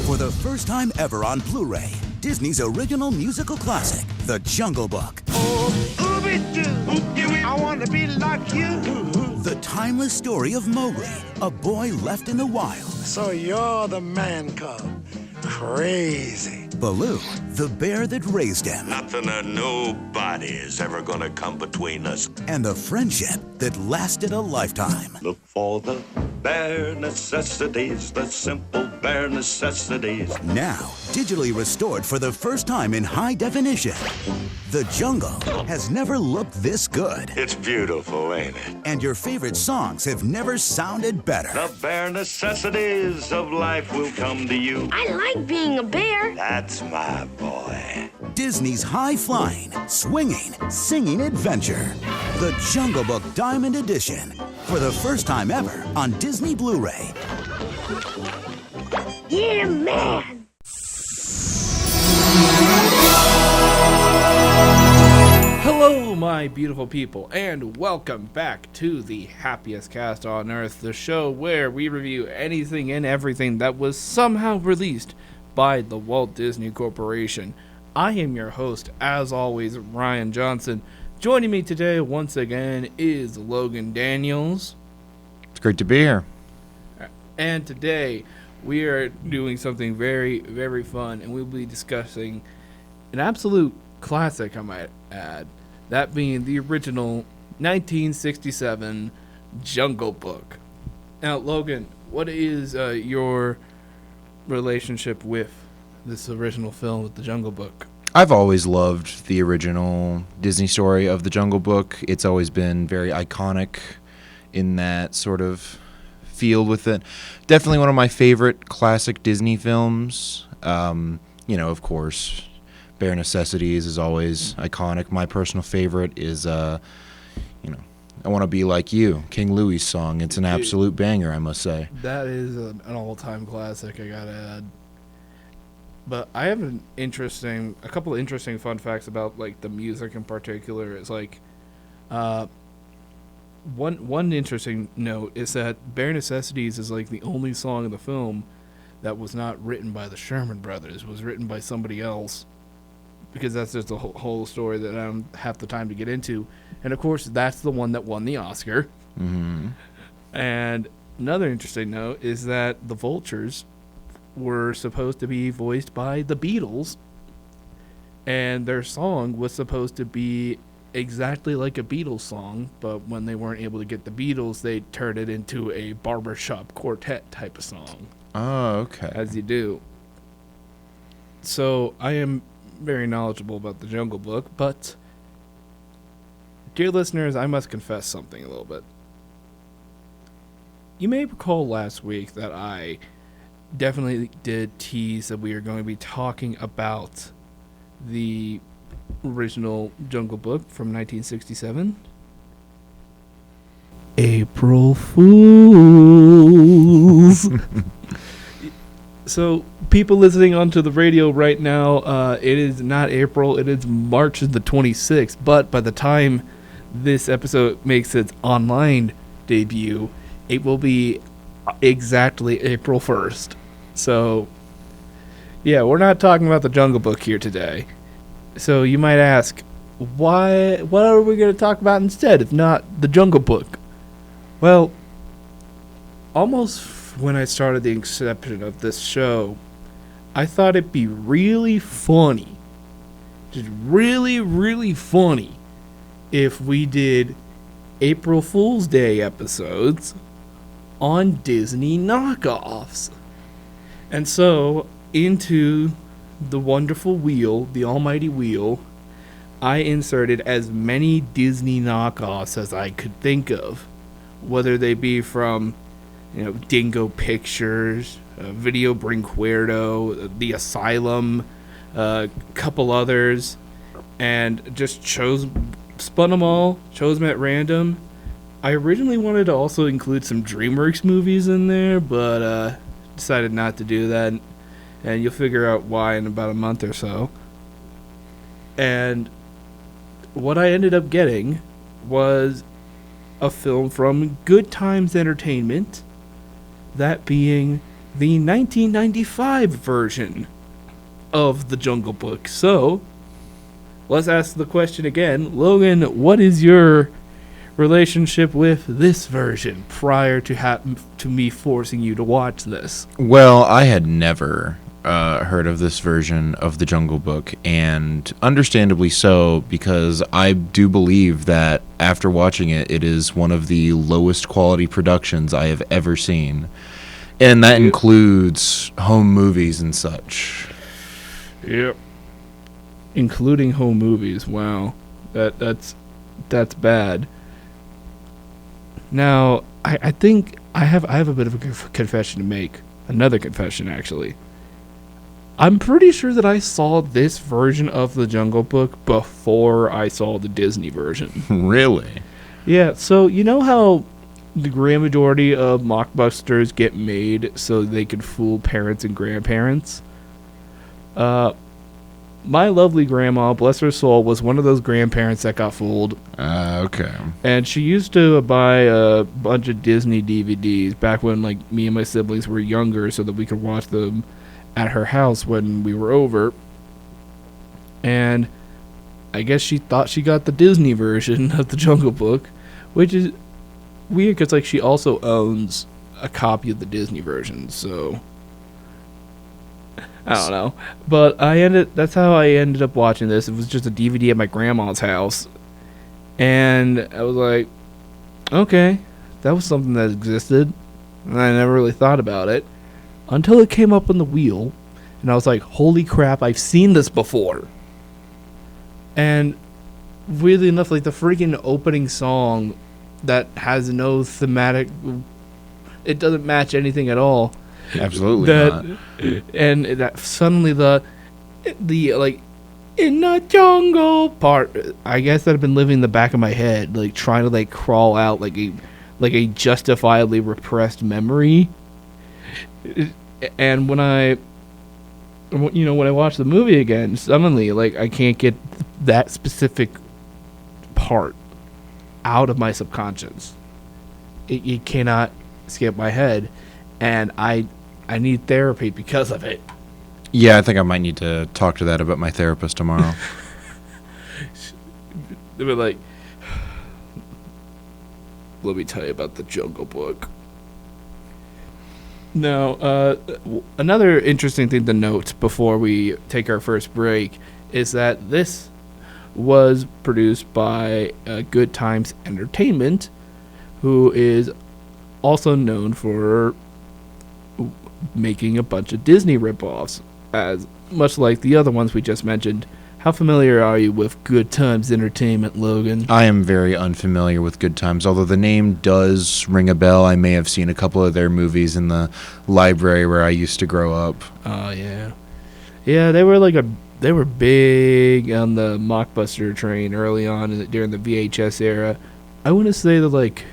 For the first time ever on Blu-ray, Disney's original musical classic, The Jungle Book. Oh, Ooby-Doo, I want to be like you. The timeless story of Mowgli, a boy left in the wild. So you're the man cub. Crazy. Baloo, the bear that raised him. Nothing or nobody is ever gonna come between us. And the friendship that lasted a lifetime. Look for the bare necessities, the simple bare necessities. Now, digitally restored for the first time in high definition. The Jungle has never looked this good. It's beautiful, ain't it? And your favorite songs have never sounded better. The bare necessities of life will come to you. I like being a bear. That's my boy. Disney's high-flying, swinging, singing adventure. The Jungle Book Diamond Edition. For the first time ever on Disney Blu-ray. Yeah, man. Hello, my beautiful people, and welcome back to the Happiest Cast on Earth, the show where we review anything and everything that was somehow released by the Walt Disney Corporation. I am your host, as always, Ryan Johnson. Joining me today, once again, is Logan Daniels. It's great to be here. And today, we are doing something very, very fun, and we'll be discussing an absolute classic, I might add. That being the original 1967 Jungle Book. Now, Logan, what is your relationship with this original film with the Jungle Book? I've always loved the original Disney story of the Jungle Book. It's always been very iconic in that sort of field with it. Definitely one of my favorite classic Disney films. Of course, Bare Necessities is always iconic. My personal favorite is, I Want to Be Like You, King Louis' song. It's an absolute banger, I must say. That is an all-time classic, I gotta add. But I have a couple of interesting fun facts about like the music in particular. It's like, one interesting note is that Bare Necessities is like the only song in the film that was not written by the Sherman Brothers. It was written by somebody else. Because that's just a whole story that I don't have the time to get into. And, of course, that's the one that won the Oscar. Mm-hmm. And another interesting note is that the Vultures were supposed to be voiced by the Beatles. And their song was supposed to be exactly like a Beatles song. But when they weren't able to get the Beatles, they turned it into a barbershop quartet type of song. Oh, okay. As you do. So, I am very knowledgeable about the Jungle Book, but dear listeners, I must confess something a little bit. You may recall last week that I definitely did tease that we are going to be talking about the original Jungle Book from 1967. April Fools! So, people listening onto the radio right now, it is not April, it is March the 26th. But by the time this episode makes its online debut, it will be exactly April 1st. So, yeah, we're not talking about the Jungle Book here today. So, you might ask, what are we going to talk about instead, if not the Jungle Book? Well, almost when I started the inception of this show, I thought it'd be really funny, just really, really funny, if we did April Fool's Day episodes on Disney knockoffs. And so, into the wonderful wheel, the almighty wheel, I inserted as many Disney knockoffs as I could think of, whether they be from Dingo Pictures, Video Brinquedo, The Asylum, a couple others, and just spun them all, chose them at random. I originally wanted to also include some DreamWorks movies in there, but decided not to do that, and you'll figure out why in about a month or so. And what I ended up getting was a film from Good Times Entertainment, that being the 1995 version of The Jungle Book. So, let's ask the question again. Logan, what is your relationship with this version prior to me forcing you to watch this? Well, I had never heard of this version of The Jungle Book, and understandably so, because I do believe that after watching it, it is one of the lowest quality productions I have ever seen. And that includes home movies and such. Yep. Including home movies. Wow. That's bad. Now, I think I have a bit of a confession to make. Another confession, actually. I'm pretty sure that I saw this version of The Jungle Book before I saw the Disney version. Really? Yeah, so you know how the grand majority of mockbusters get made so they can fool parents and grandparents? My lovely grandma, bless her soul, was one of those grandparents that got fooled. Okay. And she used to buy a bunch of Disney DVDs back when, like, me and my siblings were younger so that we could watch them at her house when we were over. And I guess she thought she got the Disney version of The Jungle Book, which is weird because, like, she also owns a copy of the Disney version, so I don't know. But that's how I ended up watching this. It was just a DVD at my grandma's house. And I was like, okay, that was something that existed. And I never really thought about it until it came up on the wheel. And I was like, holy crap, I've seen this before. And weirdly enough, like, the freaking opening song that has no thematic, it doesn't match anything at all. Absolutely not. And that suddenly the like, in the jungle part, I guess that had been living in the back of my head, like trying to like crawl out like a justifiably repressed memory. And when I watch the movie again, suddenly like I can't get that specific part out of my subconscious. It cannot escape my head, and I need therapy because of it. Yeah, I think I might need to talk to that about my therapist tomorrow. They were like, let me tell you about the Jungle Book. Now, another interesting thing to note before we take our first break is that this was produced by Good Times Entertainment, who is also known for making a bunch of Disney ripoffs, as much like the other ones we just mentioned. How familiar are you with Good Times Entertainment, Logan? I am very unfamiliar with Good Times, although the name does ring a bell. I may have seen a couple of their movies in the library where I used to grow up. Oh, yeah. Yeah, they were big on the mockbuster train early on during the VHS era. I wouldn't say that, like,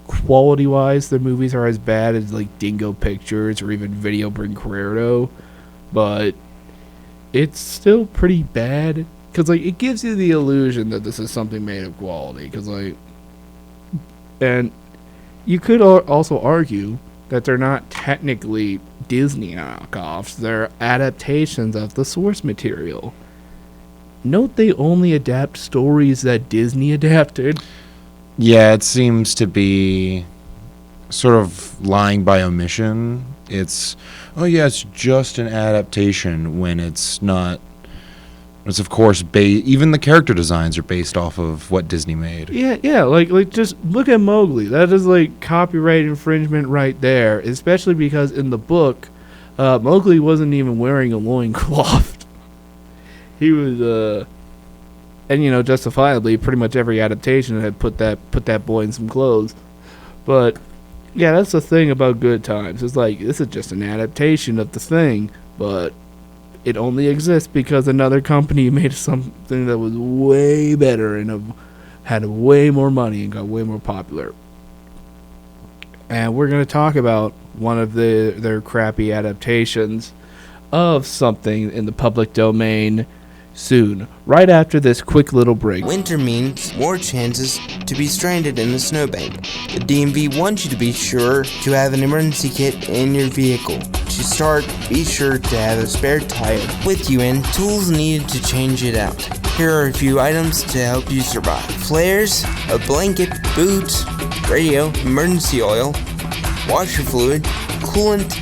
quality-wise, their movies are as bad as, like, Dingo Pictures or even Video Brinquedo, but it's still pretty bad, because, like, it gives you the illusion that this is something made of quality, because, like, and you could also argue that they're not technically Disney knockoffs, they're adaptations of the source material. Note they only adapt stories that Disney adapted. Yeah, it seems to be sort of lying by omission. It's, oh yeah, it's just an adaptation when it's not. It's of course even the character designs are based off of what Disney made. Yeah, like just look at Mowgli. That is like copyright infringement right there, especially because in the book, Mowgli wasn't even wearing a loincloth. He was and justifiably, pretty much every adaptation had put that boy in some clothes. But yeah, that's the thing about Good Times. It's like, this is just an adaptation of the thing, but it only exists because another company made something that was way better and had way more money and got way more popular. And we're going to talk about one of their crappy adaptations of something in the public domain soon, right after this quick little break. Winter means more chances to be stranded in a snowbank. The DMV wants you to be sure to have an emergency kit in your vehicle. To start, be sure to have a spare tire with you and tools needed to change it out. Here are a few items to help you survive. Flares, a blanket, boots, radio, emergency oil, washer fluid, coolant,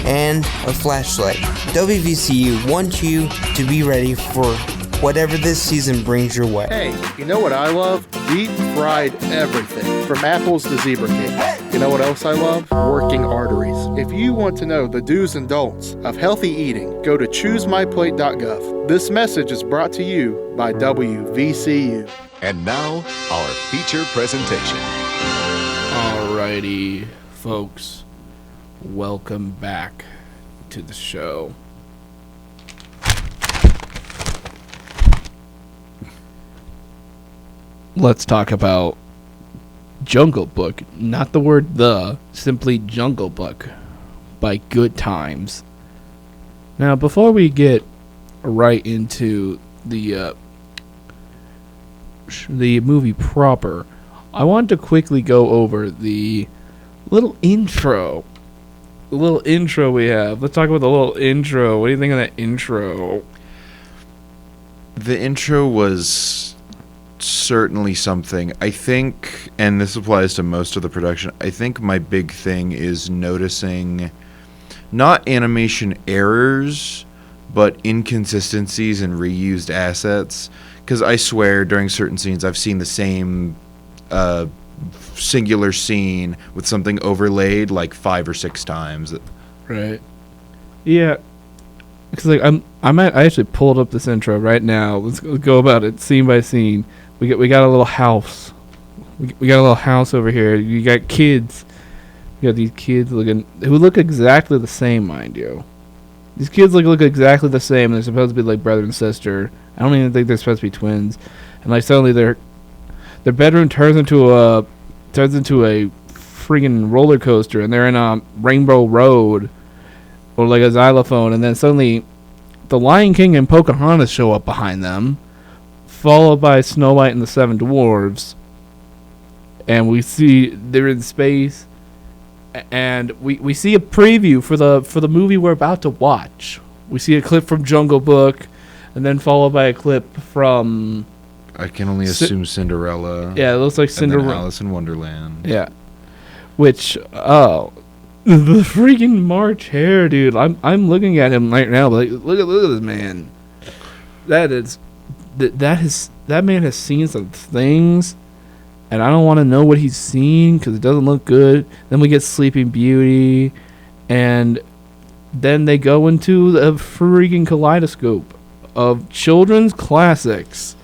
and a flashlight. WVCU wants you to be ready for whatever this season brings your way. Hey, you know what I love? Deep fried everything, from apples to zebra cake. You know what else I love? Working arteries. If you want to know the do's and don'ts of healthy eating, go to choosemyplate.gov. This message is brought to you by WVCU. And now, our feature presentation. Alrighty, folks. Welcome back to the show. Let's talk about Jungle Book. Not the word the, simply Jungle Book by Good Times. Now, before we get right into the movie proper, I want to quickly go over the little intro. The little intro we have. Let's talk about the little intro. What do you think of that intro? The intro was certainly something. I think, and this applies to most of the production, I think my big thing is noticing not animation errors, but inconsistencies and reused assets. Because I swear, during certain scenes, I've seen the same singular scene with something overlaid like 5 or 6 times. Right. Yeah. Because like I actually pulled up this intro right now. Let's go about it scene by scene. We got a little house. We got a little house over here. You got kids. You got these kids who look exactly the same, mind you. These kids look exactly the same. They're supposed to be like brother and sister. I don't even think they're supposed to be twins. And like suddenly their bedroom turns into a freaking roller coaster, and they're in a Rainbow Road or like a xylophone, and then suddenly the Lion King and Pocahontas show up behind them, followed by Snow White and the Seven Dwarves, and we see they're in space, and we see a preview for the movie we're about to watch. We see a clip from Jungle Book, and then followed by a clip from, I can only assume Cinderella. Yeah, it looks like Cinderella. And then Alice in Wonderland. Yeah. Which, the freaking March Hare, dude. I'm looking at him right now, but like, look at this man. That man has seen some things, and I don't want to know what he's seen because it doesn't look good. Then we get Sleeping Beauty, and then they go into the freaking kaleidoscope of children's classics.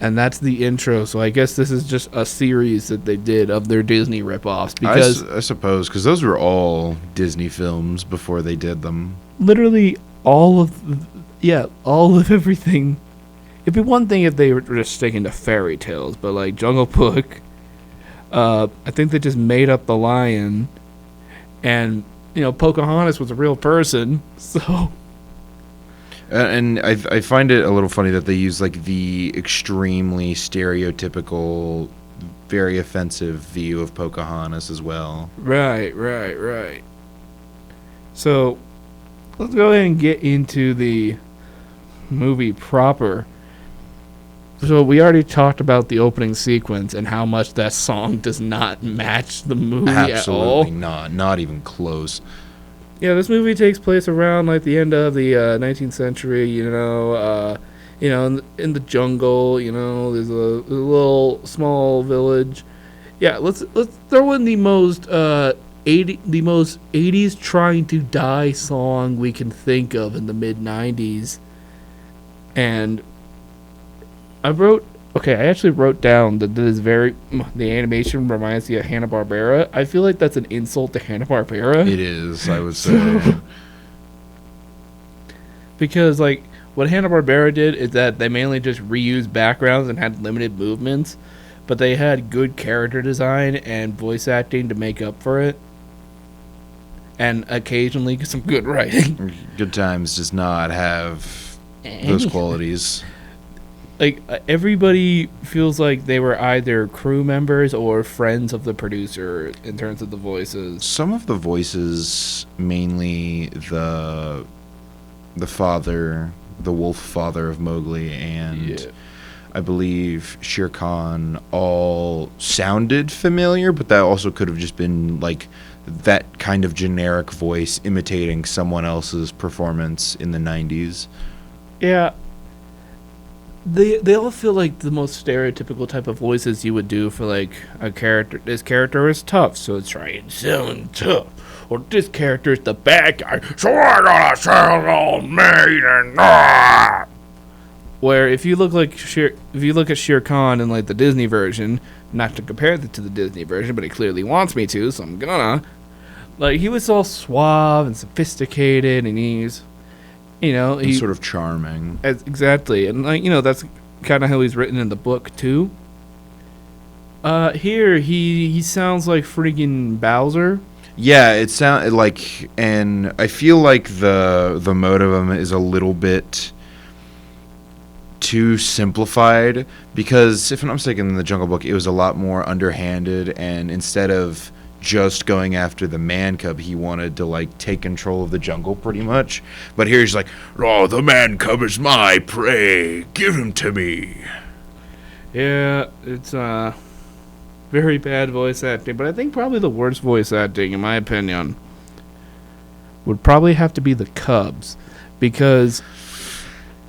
And that's the intro, so I guess this is just a series that they did of their Disney ripoffs. Because I suppose, because those were all Disney films before they did them. Literally all of everything. It'd be one thing if they were just sticking to fairy tales, but like Jungle Book, I think they just made up the lion, and Pocahontas was a real person, so. And I find it a little funny that they use like the extremely stereotypical, very offensive view of Pocahontas as well. Right. So, let's go ahead and get into the movie proper. So we already talked about the opening sequence and how much that song does not match the movie at all. Absolutely not even close. Yeah, this movie takes place around like the end of the 19th century. In the jungle. There's a little small village. Yeah, let's throw in the most 80s trying to die song we can think of in the mid 90s. And I actually wrote down that the animation reminds me of Hanna-Barbera. I feel like that's an insult to Hanna-Barbera. It is, I would say. Because, like, what Hanna-Barbera did is that they mainly just reused backgrounds and had limited movements, but they had good character design and voice acting to make up for it. And occasionally some good writing. Good Times does not have those qualities. Like, everybody feels like they were either crew members or friends of the producer in terms of the voices. Some of the voices, mainly the father, the wolf father of Mowgli, and I believe Shere Khan, all sounded familiar, but that also could have just been like that kind of generic voice imitating someone else's performance in the 90s. Yeah. They all feel like the most stereotypical type of voices you would do for, like, a character. This character is tough, so try and sound tough. Or this character is the bad guy, so I gotta sound all mean and ah. Where if you look at Shere Khan in, like, the Disney version, not to compare it to the Disney version, but he clearly wants me to, so I'm gonna. Like, he was all suave and sophisticated, and he's, you know, He's sort of charming. Exactly, and, like, you know, that's kind of how he's written in the book too. Here he sounds like freaking Bowser. Yeah, it sound like, and I feel like the mode of him is a little bit too simplified, because if I'm not mistaken, in the Jungle Book it was a lot more underhanded, and instead of just going after the man cub, he wanted to, like, take control of the jungle pretty much. But here he's like, "Oh, the man cub is my prey. Give him to me." Yeah, it's very bad voice acting, but I think probably the worst voice acting, in my opinion, would probably have to be the Cubs, because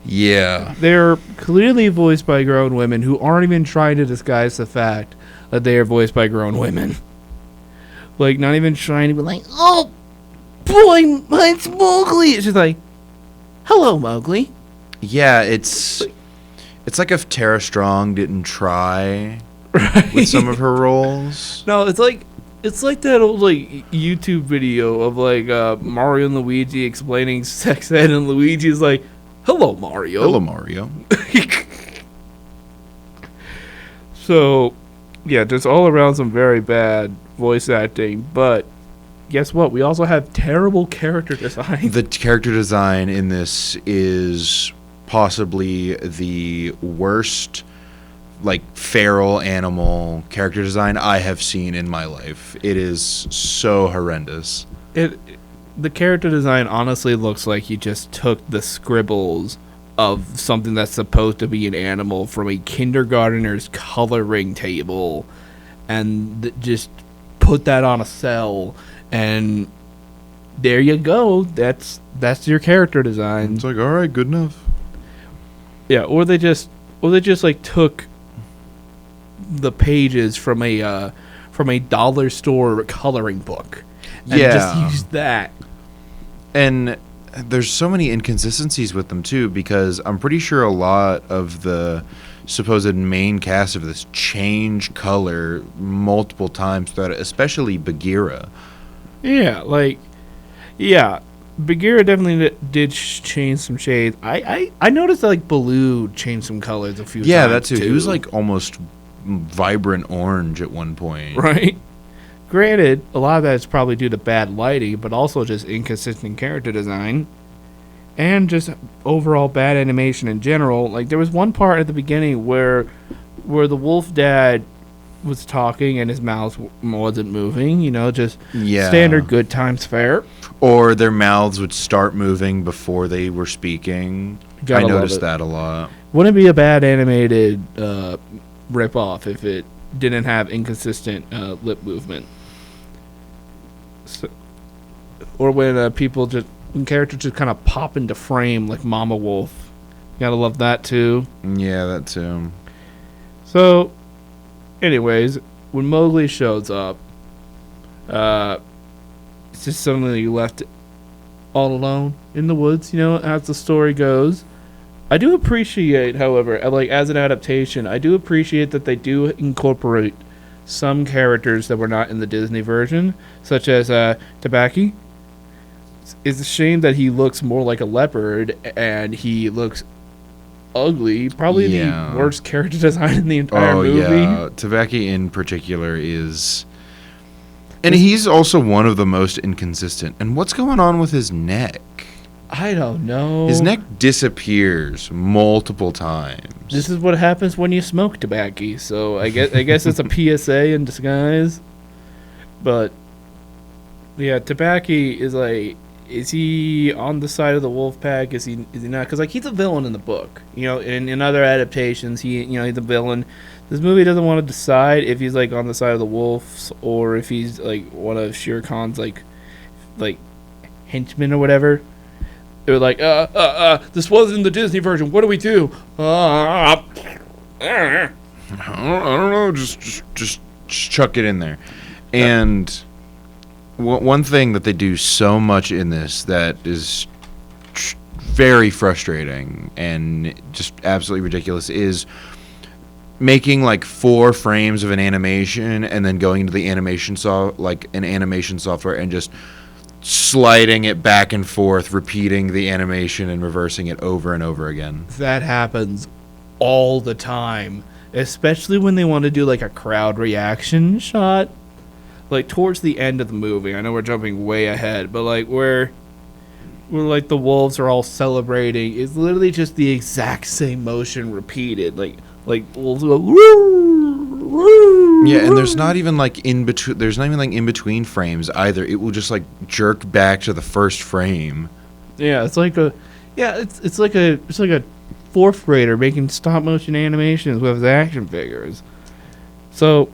Yeah. they're clearly voiced by grown women who aren't even trying to disguise the fact that they are voiced by grown women. Like, not even trying to be like, "Oh, boy, it's Mowgli." It's just like, "Hello, Mowgli." Yeah, it's like if Tara Strong didn't try with some of her roles. No, it's like that old, like, YouTube video of, like, Mario and Luigi explaining sex ed, and Luigi's like, "Hello, Mario." Hello, Mario. So, yeah, just all around some very bad voice acting, but guess what? We also have terrible character design. The character design in this is possibly the worst, like, feral animal character design I have seen in my life. It is so horrendous. The character design honestly looks like you just took the scribbles of something that's supposed to be an animal from a kindergartner's coloring table and just put that on a cell, and there you go. That's your character design. It's like, all right, good enough. Yeah, or they just like took the pages from a dollar store coloring book and just used that. And there's so many inconsistencies with them too, because I'm pretty sure a lot of the supposed main cast of this change color multiple times throughout it, especially Bagheera. Yeah, Bagheera definitely did change some shades. I noticed that, like, Baloo changed some colors a few times. Yeah, that too. He was like almost vibrant orange at one point. Right. Granted, a lot of that is probably due to bad lighting, but also just inconsistent character design and just overall bad animation in general. Like, there was one part at the beginning where the wolf dad was talking and his mouth wasn't moving, you know, just standard Good Times fare. Or their mouths would start moving before they were speaking. I noticed that a lot. Wouldn't be a bad animated rip-off if it didn't have inconsistent lip movement. So, or when when characters just kind of pop into frame like Mama Wolf. Gotta love that too. Yeah, that too. So, anyways, when Mowgli shows up, it's just suddenly you left all alone in the woods, you know, as the story goes. I do appreciate, however, like, as an adaptation, I do appreciate that they do incorporate some characters that were not in the Disney version, such as Tabaki. It's a shame that he looks more like a leopard and he looks ugly. Probably the worst character design in the entire movie. Yeah, Tabaki in particular is... And he's also one of the most inconsistent. And what's going on with his neck? I don't know. His neck disappears multiple times. This is what happens when you smoke tobacco. So I guess it's a PSA in disguise. But yeah, tobacco is like, is he on the side of the wolf pack? Is he not? Because like he's a villain in the book. You know, in other adaptations, he's a villain. This movie doesn't want to decide if he's like on the side of the wolves or if he's like one of Shere Khan's like henchmen or whatever. They were like, this wasn't the Disney version. What do we do? I don't know. Just chuck it in there. And one thing that they do so much in this that is very frustrating and just absolutely ridiculous is making like 4 frames of an animation and then going into the animation software and just sliding it back and forth, repeating the animation and reversing it over and over again. That happens all the time, especially when they want to do like a crowd reaction shot. Like towards the end of the movie, I know we're jumping way ahead, but like where like the wolves are all celebrating, it's literally just the exact same motion repeated. Like wolves go woo, woo. Yeah, and there's not even like in between frames either. It will just like jerk back to the first frame. Yeah, it's like a 4th grader making stop motion animations with his action figures. So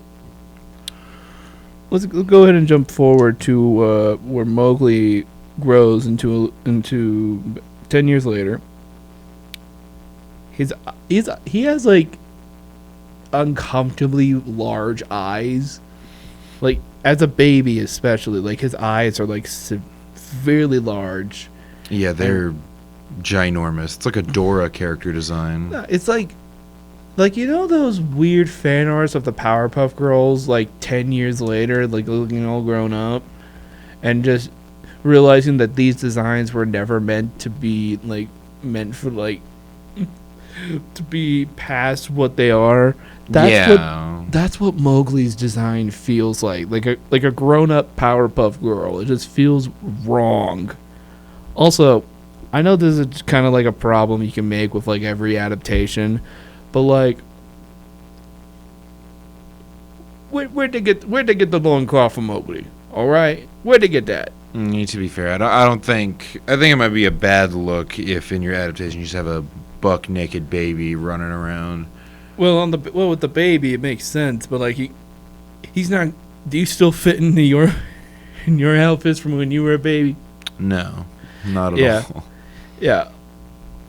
let's go ahead and jump forward to where Mowgli grows into 10 years later. He has like uncomfortably large eyes, like as a baby especially. Like his eyes are like severely large. Yeah, they're ginormous. It's like a Dora character design. It's like you know those weird fan arts of the Powerpuff Girls like 10 years later, like looking all grown up, and just realizing that these designs were never meant to be like meant for like to be past what they are. That's what Mowgli's design feels like a grown-up Powerpuff Girl. It just feels wrong. Also, I know this is kind of like a problem you can make with like every adaptation, but like where'd they get the loincloth from Mowgli? All right, where'd they get that? To be fair, I think it might be a bad look if in your adaptation you just have a buck naked baby running around. Well, with the baby it makes sense, but like he's not. Do you still fit into your outfits from when you were a baby? No, not at all. Yeah,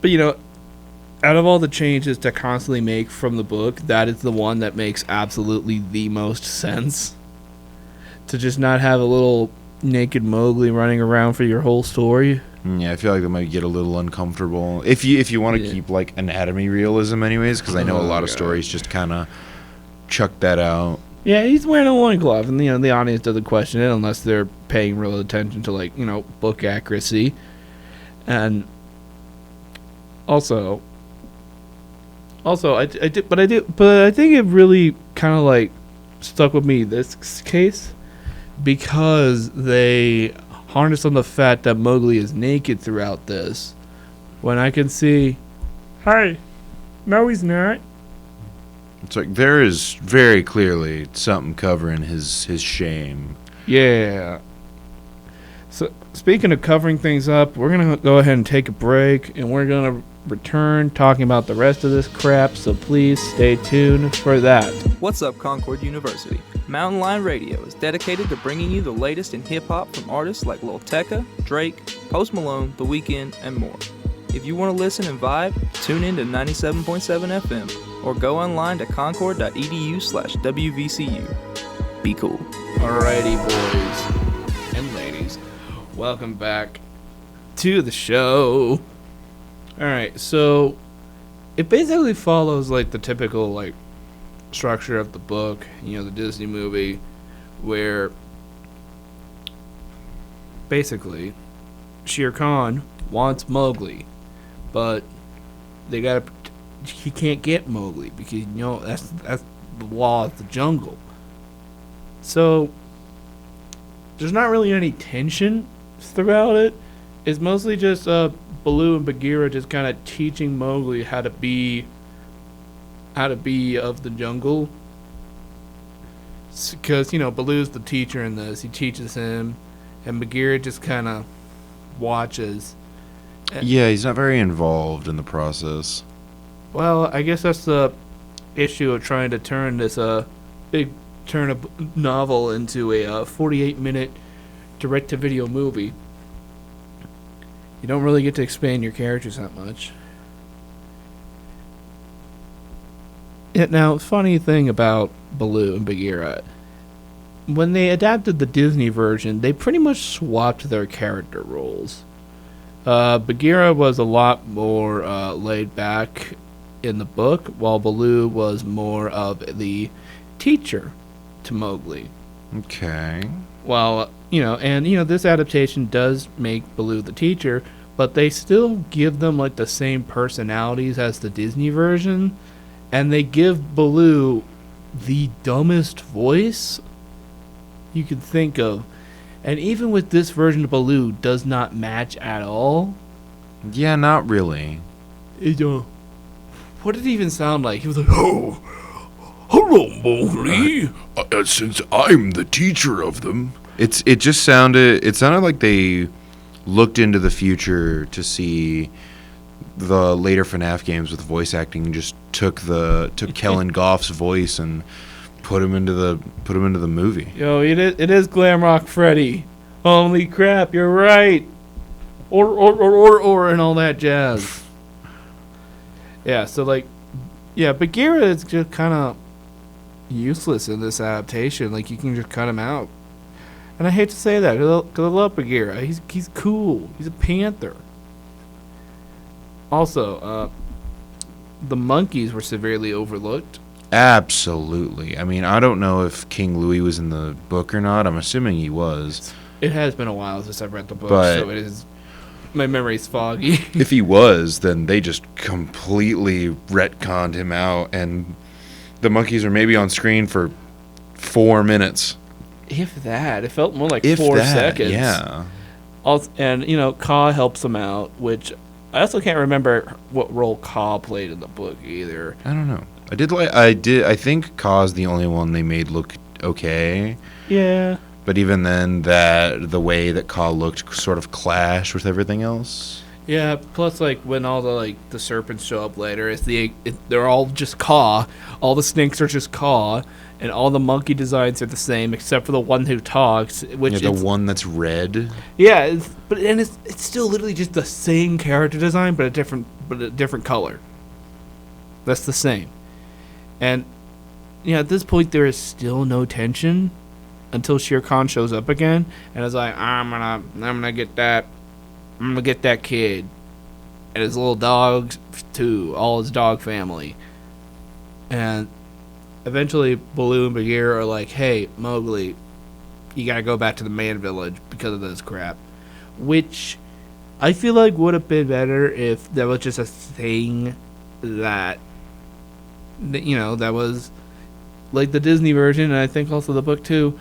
but you know, out of all the changes to constantly make from the book, that is the one that makes absolutely the most sense. To just not have a little naked Mowgli running around for your whole story. Yeah, I feel like that might get a little uncomfortable if you want to keep like anatomy realism, anyways. Because I know a lot of stories just kind of chuck that out. Yeah, he's wearing a loincloth, and the audience doesn't question it unless they're paying real attention to like book accuracy, and also I think it really kind of like stuck with me this case because they harness on the fact that Mowgli is naked throughout this, when I can see, hey, no he's not. It's like there is very clearly something covering his shame. Yeah. So speaking of covering things up, we're gonna go ahead and take a break, and we're gonna return talking about the rest of this crap, so please stay tuned for that. What's up, Concord University? Mountain Lion Radio is dedicated to bringing you the latest in hip-hop from artists like Lil Tecca, Drake, Post Malone, The Weeknd, and more. If you want to listen and vibe, tune in to 97.7 FM or go online to concord.edu/WVCU. Be cool. Alrighty, boys and ladies, welcome back to the show. Alright, so it basically follows like the typical like structure of the book, the Disney movie, where basically Shere Khan wants Mowgli, but he can't get Mowgli because that's the law of the jungle. So there's not really any tension throughout it. It's mostly just Baloo and Bagheera just kind of teaching Mowgli how to be of the jungle. Because, Baloo's the teacher in this. He teaches him, and Bagheera just kind of watches. Yeah, he's not very involved in the process. Well, I guess that's the issue of trying to turn this big turn novel into a 48-minute direct-to-video movie. You don't really get to expand your characters that much. Yeah, now, funny thing about Baloo and Bagheera, when they adapted the Disney version, they pretty much swapped their character roles. Bagheera was a lot more laid back in the book, while Baloo was more of the teacher to Mowgli. Okay. Well, this adaptation does make Baloo the teacher, but they still give them like the same personalities as the Disney version, and they give Baloo the dumbest voice you could think of. And even with this version of Baloo does not match at all. Yeah, not really. What did it even sound like? He was like, "Oh, hello, Mowgli. Since I'm the teacher of them." It sounded like they looked into the future to see the later FNAF games with voice acting and just took Kellen Goff's voice and put him into the movie. Yo, it is Glamrock Freddy. Holy crap, you're right. Or and all that jazz. Yeah, so Bagheera is just kind of useless in this adaptation. Like, you can just cut him out. And I hate to say that, because I love Bagheera. He's cool. He's a panther. Also, the monkeys were severely overlooked. Absolutely. I mean, I don't know if King Louie was in the book or not. I'm assuming he was. It has been a while since I've read the book, but so it is. My memory's foggy. If he was, then they just completely retconned him out, and the monkeys are maybe on screen for 4 minutes. If that. It felt more like 4 seconds. Yeah. Also, and, Ka helps him out, which I also can't remember what role Ka played in the book either. I don't know. I think Ka's the only one they made look okay. Yeah. But even then, the way that Ka looked sort of clashed with everything else. Yeah, plus, when all the serpents show up later, they're all just Ka. All the snakes are just Ka, and all the monkey designs are the same, except for the one who talks. The one that's red. Yeah, it's still literally just the same character design, but a different color. That's the same. And, at this point, there is still no tension until Shere Khan shows up again, and is like, I'm gonna get that kid and his little dogs too, all his dog family. And eventually Baloo and Bagheera are like, hey, Mowgli, you gotta go back to the man village because of this crap. Which I feel like would have been better if that was just a thing that was like the Disney version, and I think also the book too.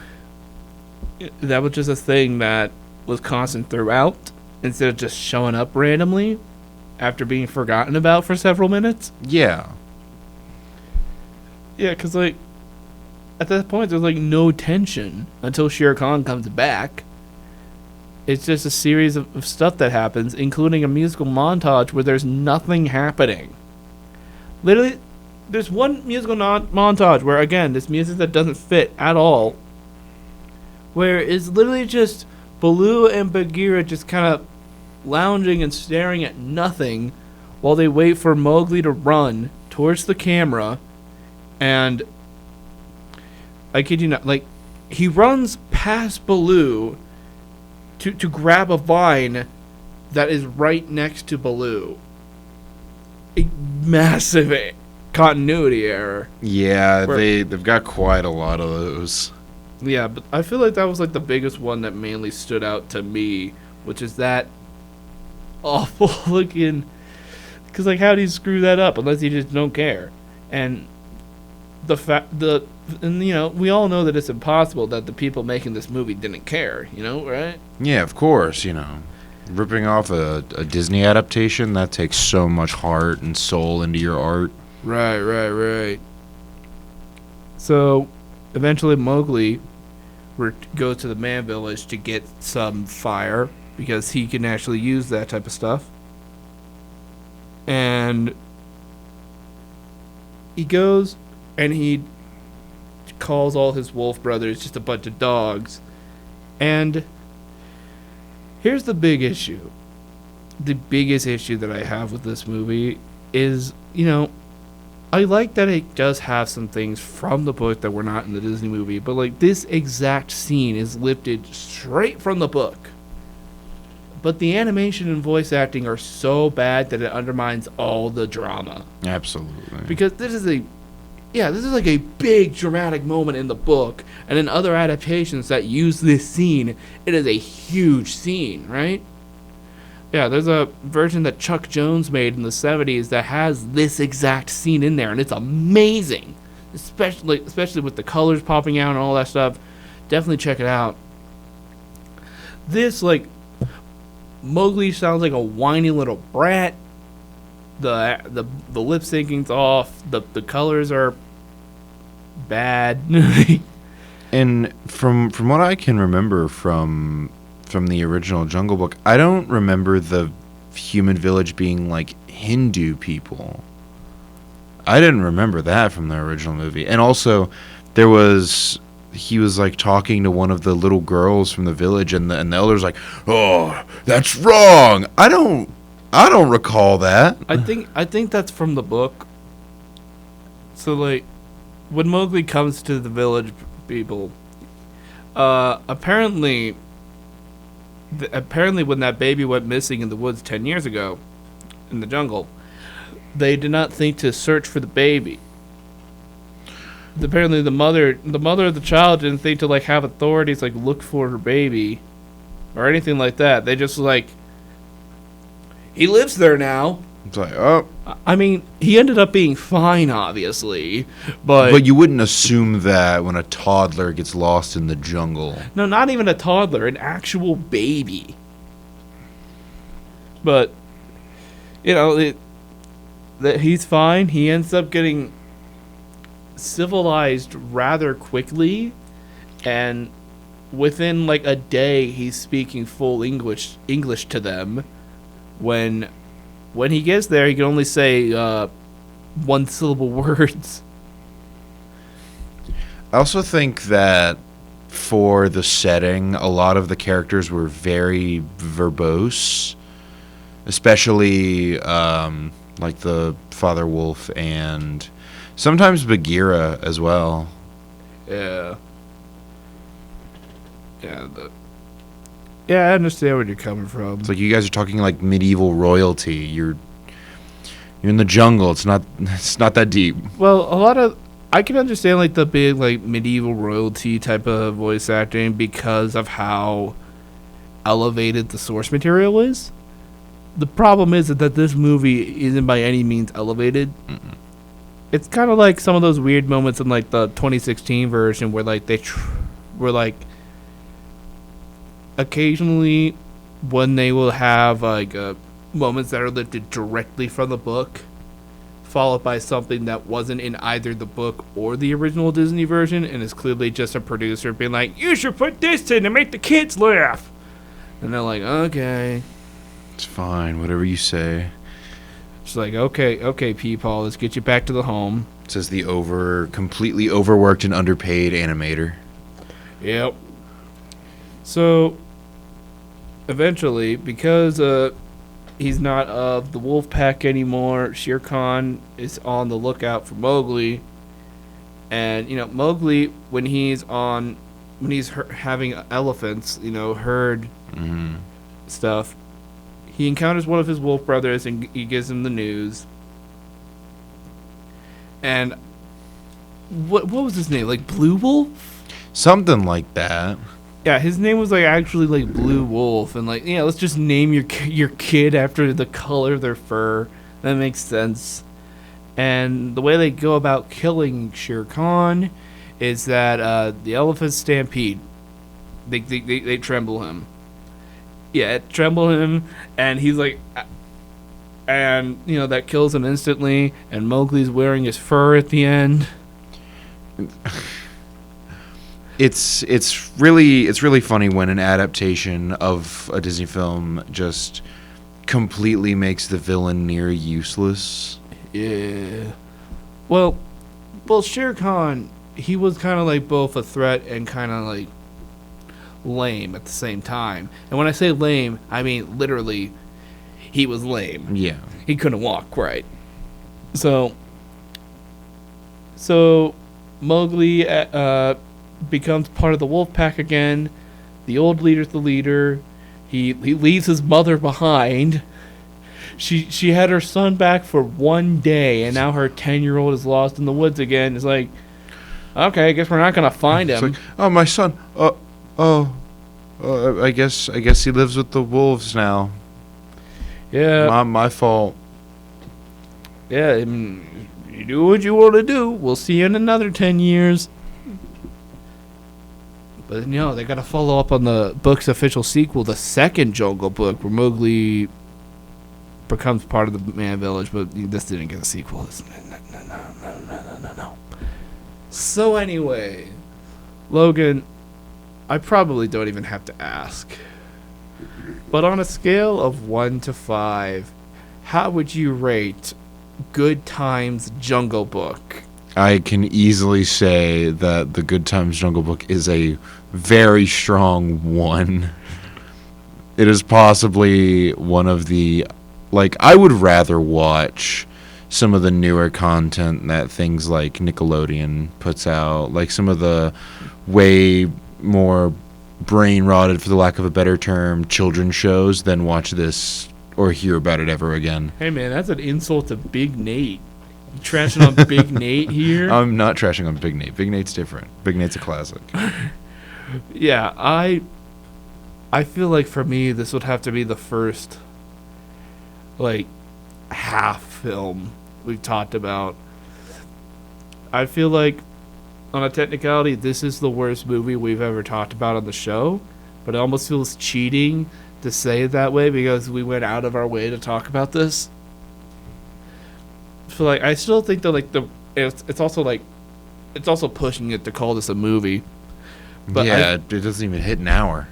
That was just a thing that was constant throughout, instead of just showing up randomly after being forgotten about for several minutes. Yeah. Yeah, because, at that point, there's, no tension until Shere Khan comes back. It's just a series of stuff that happens, including a musical montage where there's nothing happening. Literally, there's one musical montage where, again, this music that doesn't fit at all, where it's literally just Baloo and Bagheera just kind of lounging and staring at nothing while they wait for Mowgli to run towards the camera. And I kid you not, he runs past Baloo to grab a vine that is right next to Baloo. A massive continuity error. Yeah, they've got quite a lot of those. Yeah, but I feel like that was the biggest one that mainly stood out to me, which is that awful looking. Because how do you screw that up unless you just don't care? And we all know that it's impossible that the people making this movie didn't care, right? Yeah, of course, Ripping off a Disney adaptation, that takes so much heart and soul into your art. Right. So, eventually Mowgli goes to the man village to get some fire, because he can actually use that type of stuff. And he goes and he calls all his wolf brothers just a bunch of dogs. And here's the big issue. The biggest issue that I have with this movie is, I like that it does have some things from the book that were not in the Disney movie, but like this exact scene is lifted straight from the book. But the animation and voice acting are so bad that it undermines all the drama. Absolutely. Because this is like a big dramatic moment in the book, and in other adaptations that use this scene, it is a huge scene, right? Yeah, there's a version that Chuck Jones made in the 70s that has this exact scene in there, and it's amazing. Especially with the colors popping out and all that stuff. Definitely check it out. This, Mowgli sounds like a whiny little brat. The lip syncing's off. The colors are bad. And from what I can remember from the original Jungle Book, I don't remember the human village being like Hindu people. I didn't remember that from the original movie. And also, he was like talking to one of the little girls from the village, and the elder's like, "Oh, that's wrong. I don't recall that." I think that's from the book. So when Mowgli comes to the village people, apparently when that baby went missing in the woods 10 years ago in the jungle, they did not think to search for the baby. Apparently the mother of the child didn't think to have authorities look for her baby or anything like that. They just he lives there now. It's like, oh. I mean, he ended up being fine, obviously, but you wouldn't assume that when a toddler gets lost in the jungle. No, not even a toddler, an actual baby. But that he's fine. He ends up getting civilized rather quickly, and within a day he's speaking full English to them. When he gets there, he can only say one syllable words. I also think that for the setting, a lot of the characters were very verbose, especially the Father Wolf and sometimes Bagheera as well. Yeah. Yeah, I understand where you're coming from. It's like you guys are talking like medieval royalty. You're in the jungle. It's not that deep. Well, I can understand the big medieval royalty type of voice acting because of how elevated the source material is. The problem is that this movie isn't by any means elevated. Mm-mm. It's kind of like some of those weird moments in the 2016 version where they were occasionally when they will have moments that are lifted directly from the book, followed by something that wasn't in either the book or the original Disney version, and is clearly just a producer being like, "You should put this in to make the kids laugh," and they're like, "Okay, it's fine, whatever you say." It's like, okay, Peepaw, let's get you back to the home. Says the completely overworked and underpaid animator. Yep. So, eventually, because he's not of the wolf pack anymore, Shere Khan is on the lookout for Mowgli. And, Mowgli, when he's having elephants, herd stuff, he encounters one of his wolf brothers and he gives him the news. And what was his name? Blue Wolf? Something like that. Yeah, his name was actually Blue Wolf, and let's just name your kid after the color of their fur. That makes sense. And the way they go about killing Shere Khan is that the elephants stampede. They tremble him, Yeah, it trembled him, and he's like, and that kills him instantly. And Mowgli's wearing his fur at the end. It's really funny when an adaptation of a Disney film just completely makes the villain near useless. Yeah. Well, Shere Khan, he was kind of like both a threat and kind of like lame at the same time. And when I say lame, I mean literally, he was lame. Yeah. He couldn't walk right. So Mowgli becomes part of the wolf pack again. The old leader's the leader. He leaves his mother behind. She had her son back for one day, and now her 10-year-old is lost in the woods again. It's like, okay, I guess we're not gonna find him. It's like, oh, my son. I guess he lives with the wolves now. Yeah. My fault. Yeah, you do what you want to do. We'll see you in another 10 years. But they got to follow up on the book's official sequel, the second Jungle Book, where Mowgli becomes part of the Man Village. But this didn't get a sequel. No. So anyway, Logan, I probably don't even have to ask. But on a scale of 1 to 5, how would you rate Good Times Jungle Book? I can easily say that the Good Times Jungle Book is a very strong 1. It is possibly one of the... I would rather watch some of the newer content that things like Nickelodeon puts out. Like some of the way more brain-rotted, for the lack of a better term, children's shows than watch this or hear about it ever again. Hey, man, that's an insult to Big Nate. You trashing on Big Nate here? I'm not trashing on Big Nate. Big Nate's different. Big Nate's a classic. Yeah, I feel like for me, this would have to be the first, half film we've talked about. I feel like, on a technicality, this is the worst movie we've ever talked about on the show, but it almost feels cheating to say it that way because we went out of our way to talk about this. So I still think that it's also pushing it to call this a movie. But yeah, it doesn't even hit an hour.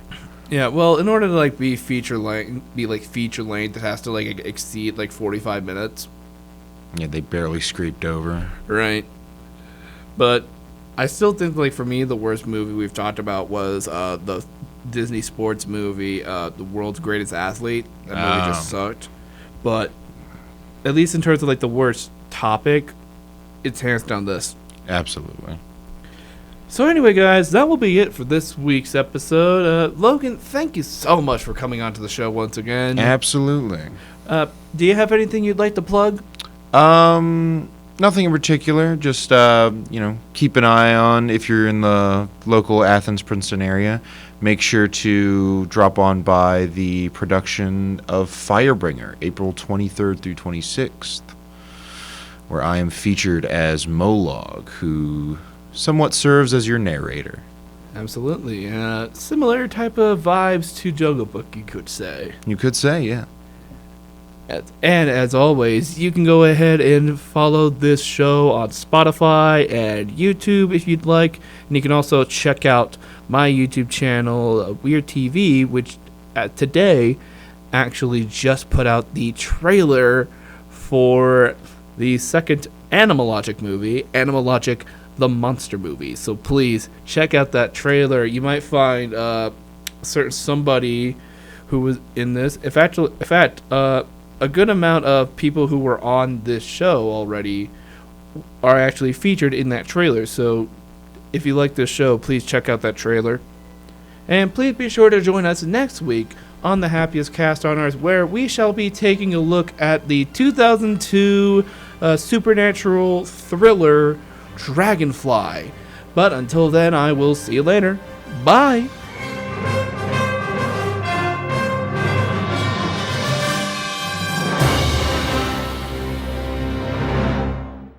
Yeah, well, in order to be feature length, it has to exceed 45 minutes. Yeah, they barely scraped over. Right. But I still think for me the worst movie we've talked about was the Disney sports movie, The World's Greatest Athlete. That movie just sucked. But at least in terms of the worst topic, it's hands down this. Absolutely. So anyway, guys, that will be it for this week's episode. Logan, thank you so much for coming onto the show once again. Absolutely. Do you have anything you'd like to plug? Nothing in particular. Just keep an eye on, if you're in the local Athens, Princeton area, make sure to drop on by the production of Firebringer, April 23rd through 26th, where I am featured as Molog, who somewhat serves as your narrator. Absolutely. Similar type of vibes to Jungle Book, you could say. You could say, yeah. And as always, you can go ahead and follow this show on Spotify and YouTube if you'd like. And you can also check out my YouTube channel, Weird TV, which today actually just put out the trailer for the second Animalogic movie, Animalogic the Monster Movie. So please check out that trailer. You might find somebody who was in this. In fact, a good amount of people who were on this show already are actually featured in that trailer. So if you like this show, please check out that trailer. And please be sure to join us next week on the Happiest Cast on Earth, where we shall be taking a look at the 2002 supernatural thriller Dragonfly. But until then, I will see you later. Bye!